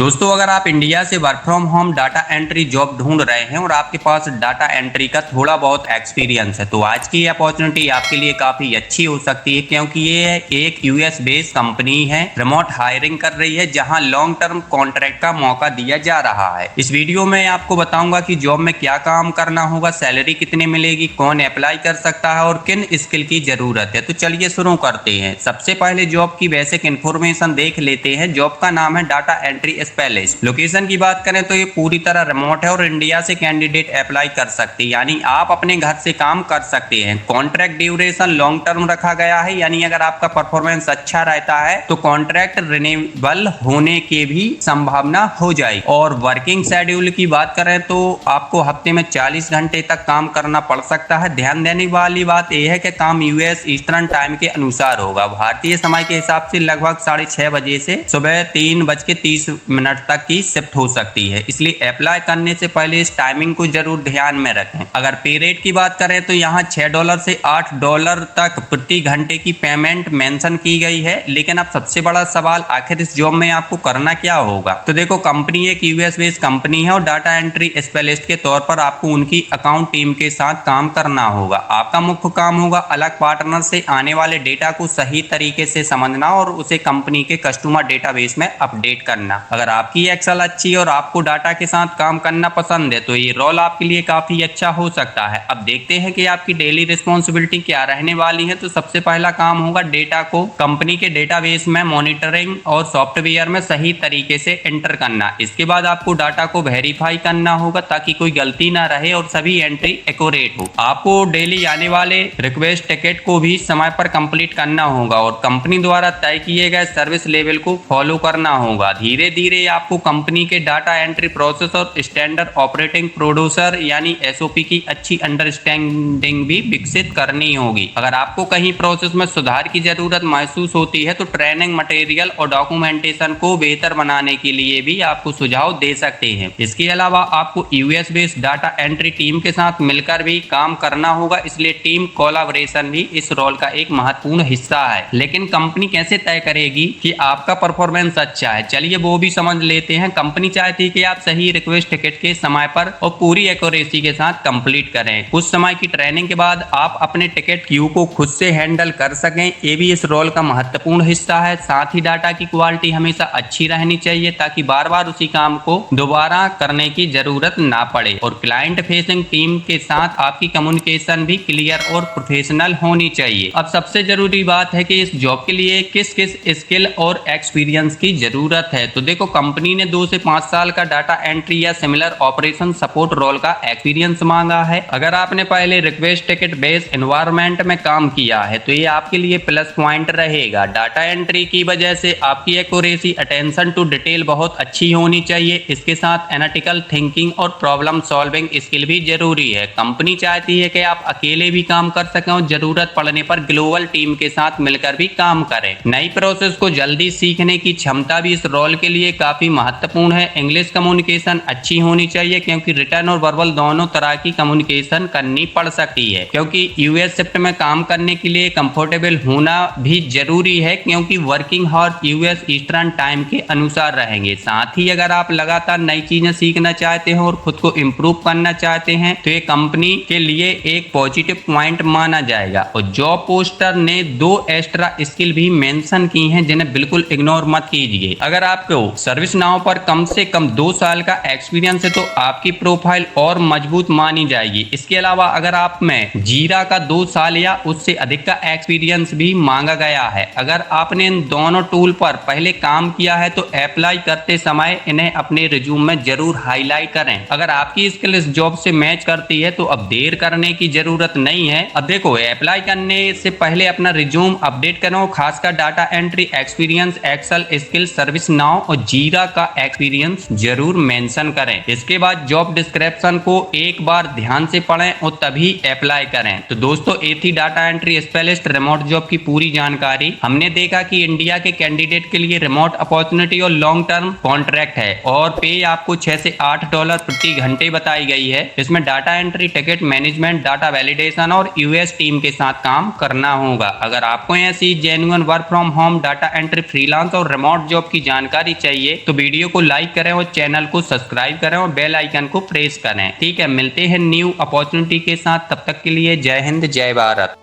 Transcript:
दोस्तों, अगर आप इंडिया से work from home data entry job ढूंढ रहे हैं और आपके पास डाटा एंट्री का थोड़ा बहुत एक्सपीरियंस है तो आज की अपॉर्चुनिटी आपके लिए काफी अच्छी हो सकती है, क्योंकि ये एक यूएस बेस्ड कंपनी है, रिमोट हायरिंग कर रही है, जहां लॉन्ग टर्म कॉन्ट्रैक्ट का मौका दिया जा रहा है। इस वीडियो में आपको बताऊंगा कि जॉब में क्या काम करना होगा, सैलरी कितनी मिलेगी, कौन अप्लाई कर सकता है और किन स्किल की जरूरत है। तो चलिए शुरू करते हैं। सबसे पहले जॉब की बेसिक इन्फॉर्मेशन देख लेते हैं। जॉब का नाम है डाटा एंट्री स्पेशलिस्ट। लोकेशन की बात करें तो ये पूरी तरह रिमोट है और इंडिया से कैंडिडेट अप्लाई कर सकते हैं, यानी आप अपने घर से काम कर सकते हैं। कॉन्ट्रैक्ट ड्यूरेशन लॉन्ग टर्म रखा गया है, यानी अगर आपका परफॉर्मेंस अच्छा रहता है तो कॉन्ट्रैक्ट रिन्यूएबल होने की भी संभावना हो जाएगी। और वर्किंग शेड्यूल की बात करें तो आपको हफ्ते में 40 घंटे तक काम करना पड़ सकता है। ध्यान देने वाली बात यह है कि काम यूएस ईस्टर्न टाइम के अनुसार होगा। भारतीय समय के हिसाब से लगभग 6:30 बजे से सुबह 3:30 तक की शिफ्ट हो सकती है, इसलिए अप्लाई करने से पहले इस टाइमिंग को जरूर ध्यान में रखें। अगर पे रेट की बात करें तो यहाँ $6 से $8 तक प्रति घंटे की पेमेंट मेंशन की गई है। लेकिन अब सबसे बड़ा सवाल, आखिर इस जॉब में आपको करना क्या होगा। तो देखो, कंपनी एक यूएस बेस्ड कंपनी है और डाटा एंट्री स्पेशलिस्ट के तौर पर आपको उनकी अकाउंट टीम के साथ काम करना होगा। आपका मुख्य काम होगा अलग पार्टनर से आने वाले डेटा को सही तरीके से समझना और उसे कंपनी के कस्टमर डेटाबेस में अपडेट करना। अगर आपकी एक्सेल अच्छी और आपको डाटा के साथ काम करना पसंद है तो ये रोल आपके लिए काफी अच्छा हो सकता है। अब देखते हैं कि आपकी डेली रिस्पॉन्सिबिलिटी क्या रहने वाली है। तो सबसे पहला काम होगा डेटा को कंपनी के डेटाबेस में मॉनिटरिंग और सॉफ्टवेयर में सही तरीके से एंटर करना। इसके बाद आपको डाटा को वेरीफाई करना होगा ताकि कोई गलती ना रहे और सभी एंट्री एक्यूरेट हो। आपको डेली आने वाले रिक्वेस्ट टिकट को भी समय पर कंप्लीट करना होगा और कंपनी द्वारा तय किए गए सर्विस लेवल को फॉलो करना होगा। धीरे धीरे आपको कंपनी के डाटा एंट्री प्रोसेस और स्टैंडर्ड ऑपरेटिंग प्रोड्यूसर यानी एसओपी की अच्छी अंडरस्टैंडिंग भी विकसित करनी होगी। अगर आपको कहीं प्रोसेस में सुधार की जरूरत महसूस होती है तो ट्रेनिंग मटेरियल और डॉक्यूमेंटेशन को बेहतर बनाने के लिए भी आपको सुझाव दे सकते हैं। इसके अलावा आपको US based data entry team के साथ मिलकर भी काम करना होगा, इसलिए टीम कोलैबोरेशन भी इस रोल का एक महत्वपूर्ण हिस्सा है। लेकिन कंपनी कैसे तय करेगी कि आपका परफॉर्मेंस अच्छा है, चलिए वो भी समझ लेते हैं। कंपनी चाहती है कि आप सही रिक्वेस्ट टिकट के समय पर और पूरी एक्यूरेसी के साथ कंप्लीट करें। कुछ समय की ट्रेनिंग के बाद आप अपने टिकट क्यू को खुद से हैंडल कर सकें, ये भी इस रोल का महत्वपूर्ण हिस्सा है। साथ ही डाटा की क्वालिटी हमेशा अच्छी रहनी चाहिए ताकि बार बार उसी काम को दोबारा करने की जरूरत ना पड़े। और क्लाइंट फेसिंग टीम के साथ आपकी कम्युनिकेशन भी क्लियर और प्रोफेशनल होनी चाहिए। अब सबसे जरूरी बात है कि इस जॉब के लिए किस किस स्किल और एक्सपीरियंस की जरूरत है। तो देखो, कंपनी ने 2 से 5 साल का डाटा एंट्री या सिमिलर ऑपरेशन सपोर्ट रोल का एक्सपीरियंस मांगा है। अगर आपने पहले रिक्वेस्ट टिकट बेस्ड एनवायरनमेंट में काम किया है तो ये आपके लिए प्लस पॉइंट रहेगा। डाटा एंट्री की वजह से आपकी एक्यूरेसी, अटेंशन टू डिटेल बहुत अच्छी होनी चाहिए। इसके साथ एनालिटिकल थिंकिंग और प्रॉब्लम सॉल्विंग स्किल भी जरूरी है। कंपनी चाहती है कि आप अकेले भी काम कर सकें और जरूरत पड़ने पर ग्लोबल टीम के साथ मिलकर भी काम करें। नई प्रोसेस को जल्दी सीखने की क्षमता भी इस रोल के लिए काफी महत्वपूर्ण है। इंग्लिश कम्युनिकेशन अच्छी होनी चाहिए क्योंकि रिटर्न और वर्बल दोनों तरह की कम्युनिकेशन करनी पड़ सकती है। क्योंकि यूएस शिफ्ट में काम करने के लिए कंफर्टेबल होना भी जरूरी है, क्योंकि working horse US eastern time के अनुसार रहेंगे। साथ ही अगर आप लगातार नई चीजें सीखना चाहते हैं और खुद को इम्प्रूव करना चाहते हैं तो ये कंपनी के लिए एक पॉजिटिव पॉइंट माना जाएगा। और जॉब पोस्टर ने 2 एक्स्ट्रा स्किल भी मेंशन की हैं जिन्हें बिल्कुल इग्नोर मत कीजिए। अगर आपको सर्विस नाउ पर कम से कम 2 साल का एक्सपीरियंस है तो आपकी प्रोफाइल और मजबूत मानी जाएगी। इसके अलावा अगर आप में जीरा का 2 साल या उससे अधिक का एक्सपीरियंस भी मांगा गया है। अगर आपने इन दोनों टूल पर पहले काम किया है तो अप्लाई करते समय इन्हें अपने रिज्यूम में जरूर हाईलाइट करें। अगर आपकी स्किल इस जॉब से मैच करती है तो अब देर करने की जरूरत नहीं है। अब देखो, अप्लाई करने से पहले अपना रिज्यूम अपडेट करो, खासकर data entry experience, Excel skill, ServiceNow और जीरा का एक्सपीरियंस जरूर मेंशन करें। इसके बाद जॉब डिस्क्रिप्शन को एक बार ध्यान से पढ़ें और तभी अप्लाई करें। तो दोस्तों, ये थी data entry specialist remote job की पूरी जानकारी। हमने देखा कि इंडिया के कैंडिडेट के लिए रिमोट अपॉर्चुनिटी और लॉन्ग टर्म कॉन्ट्रैक्ट है और पे आपको $6 से $8 प्रति घंटे बताई गई है। इसमें data entry, ticket management, data validation और यूएस टीम के साथ काम करना होगा। अगर आपको ऐसी genuine work from home data entry, freelance और रिमोट जॉब की जानकारी चाहिए चाहिए तो वीडियो को लाइक करें और चैनल को सब्सक्राइब करें और बेल आइकन को प्रेस करें। ठीक है, मिलते हैं न्यू अपॉर्चुनिटी के साथ, तब तक के लिए जय हिंद जय भारत।